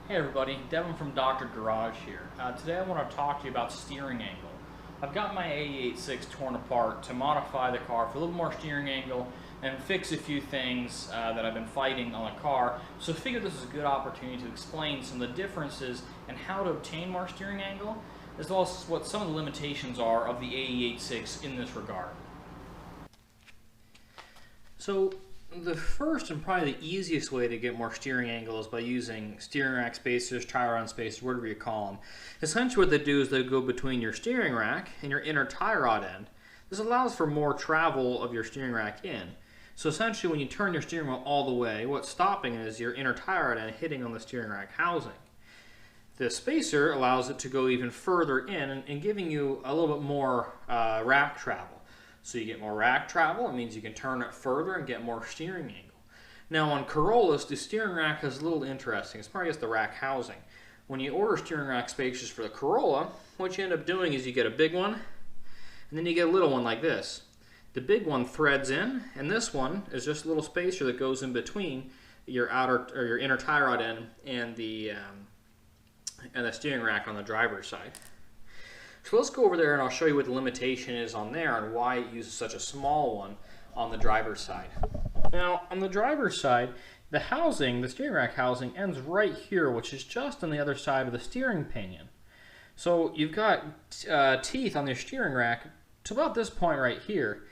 Hey everybody, Devin from Dr. Garage here. Today I want to talk to you about steering angle. I've got my AE86 torn apart to modify the car for a little more steering angle and fix a few things that I've been fighting on the car. So I figured this is a good opportunity to explain some of the differences and how to obtain more steering angle, as well as what some of the limitations are of the AE86 in this regard. So the first and probably the easiest way to get more steering angle is by using steering rack spacers, tie rod spacers, whatever you call them. Essentially what they do is they go between your steering rack and your inner tie rod end. This allows for more travel of your steering rack in. So essentially when you turn your steering wheel all the way, what's stopping is your inner tie rod end hitting on the steering rack housing. The spacer allows it to go even further in and giving you a little bit more rack travel. So you get more rack travel, it means you can turn it further and get more steering angle. Now on Corollas, the steering rack is a little interesting. It's probably just the rack housing. When you order steering rack spacers for the Corolla, what you end up doing is you get a big one, and then you get a little one like this. The big one threads in, and this one is just a little spacer that goes in between your outer or your inner tie rod end and the steering rack on the driver's side. So let's go over there and I'll show you what the limitation is on there and why it uses such a small one on the driver's side. Now, on the driver's side, the housing, the steering rack housing, ends right here, which is just on the other side of the steering pinion. So you've got teeth on your steering rack to about this point right here.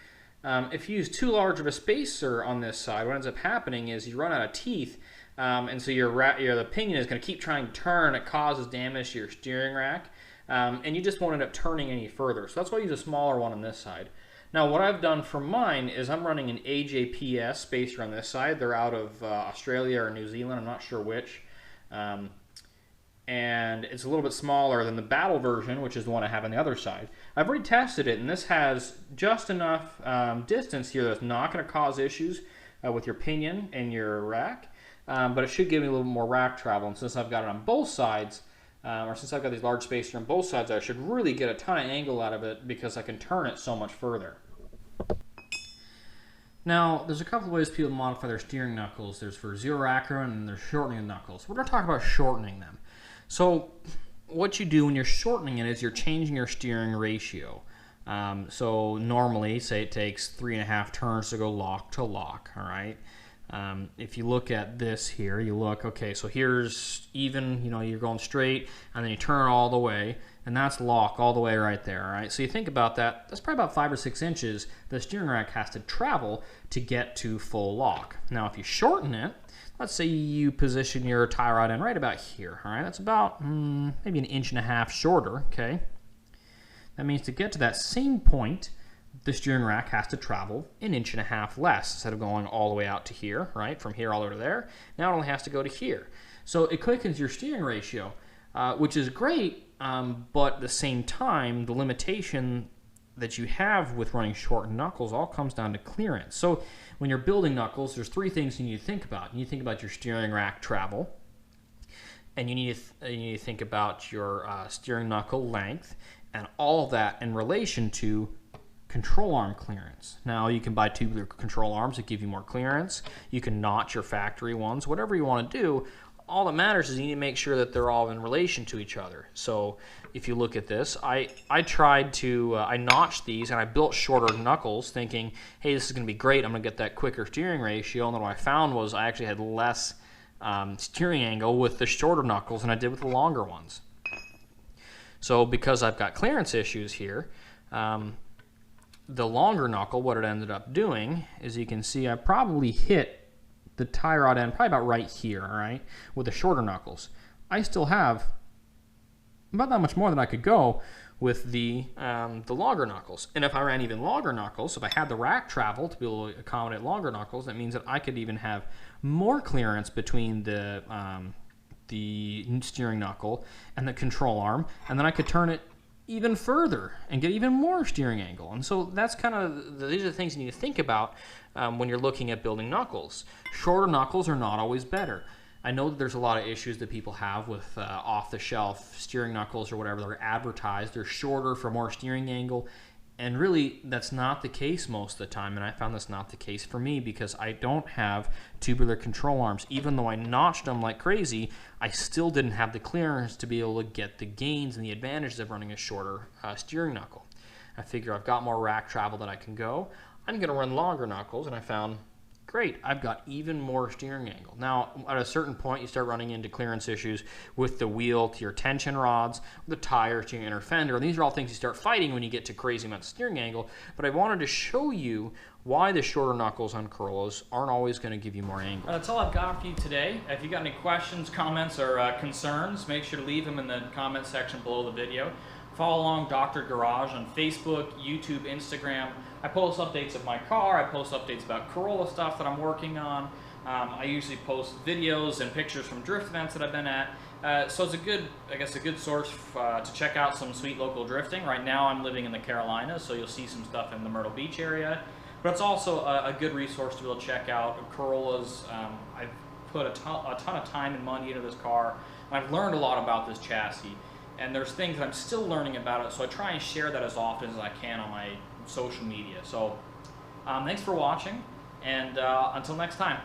If you use too large of a spacer on this side, what ends up happening is you run out of teeth, and so the pinion is going to keep trying to turn. It causes damage to your steering rack. And you just won't end up turning any further. So that's why I use a smaller one on this side. Now what I've done for mine is I'm running an AJPS spacer on this side. They're out of Australia or New Zealand, I'm not sure which. And it's a little bit smaller than the Battle version, which is the one I have on the other side. I've already tested it, and this has just enough distance here that's not going to cause issues with your pinion and your rack. But it should give me a little more rack travel. And since I've got it on both sides, or since I've got these large spacers on both sides, I should really get a ton of angle out of it because I can turn it so much further. Now, there's a couple of ways people modify their steering knuckles. There's for zero rack run and there's shortening the knuckles. We're going to talk about shortening them. So what you do when you're shortening it is you're changing your steering ratio. So normally, say it takes 3.5 turns to go lock to lock, all right? If you look at this here, you look, okay, so here's even, you're going straight, and then you turn all the way, and that's lock all the way right there, all right? So you think about that, that's probably about 5 or 6 inches the steering rack has to travel to get to full lock. Now, if you shorten it, let's say you position your tie rod in right about here, all right? That's about maybe 1.5 inches shorter, okay? That means to get to that same point, the steering rack has to travel 1.5 inches less instead of going all the way out to here, right? From here all the way to there. Now it only has to go to here. So it quickens your steering ratio, which is great, but at the same time, the limitation that you have with running shortened knuckles all comes down to clearance. So when you're building knuckles, there's 3 things you need to think about. You need to think about your steering rack travel, and you need to think about your steering knuckle length, and all of that in relation to control arm clearance. Now you can buy tubular control arms that give you more clearance. You can notch your factory ones, whatever you want to do. All that matters is you need to make sure that they're all in relation to each other. So if you look at this, I tried to, I notched these and I built shorter knuckles thinking, hey, this is going to be great. I'm going to get that quicker steering ratio. And then what I found was I actually had less steering angle with the shorter knuckles than I did with the longer ones. So because I've got clearance issues here, the longer knuckle, what it ended up doing is you can see I probably hit the tie rod end probably about right here, all right, with the shorter knuckles. I still have about that much more than I could go with the longer knuckles. And if I ran even longer knuckles, if I had the rack travel to be able to accommodate longer knuckles, that means that I could even have more clearance between the steering knuckle and the control arm, and then I could turn it even further and get even more steering angle. And so that's kind of, these are the things you need to think about when you're looking at building knuckles. Shorter knuckles are not always better. I know that there's a lot of issues that people have with off-the-shelf steering knuckles or whatever. They're advertised. They're shorter for more steering angle, And really, that's not the case most of the time, and I found that's not the case for me because I don't have tubular control arms. Even though I notched them like crazy, I still didn't have the clearance to be able to get the gains and the advantages of running a shorter steering knuckle. I figure I've got more rack travel that I can go. I'm going to run longer knuckles, and I found, great, I've got even more steering angle. Now, at a certain point, you start running into clearance issues with the wheel to your tension rods, the tires to your inner fender. And these are all things you start fighting when you get to crazy amounts of steering angle. But I wanted to show you why the shorter knuckles on Corollas aren't always going to give you more angle. That's all I've got for you today. If you got any questions, comments, or concerns, make sure to leave them in the comment section below the video. Follow along Dr. Garage on Facebook, YouTube, Instagram. I post updates of my car. I post updates about Corolla stuff that I'm working on. I usually post videos and pictures from drift events that I've been at. So it's a good, I guess, a good source to check out some sweet local drifting. Right now I'm living in the Carolinas, so you'll see some stuff in the Myrtle Beach area. But it's also a good resource to be able to check out Corollas. I've put a ton of time and money into this car. And I've learned a lot about this chassis. And there's things that I'm still learning about it, so I try and share that as often as I can on my social media. So thanks for watching, and until next time.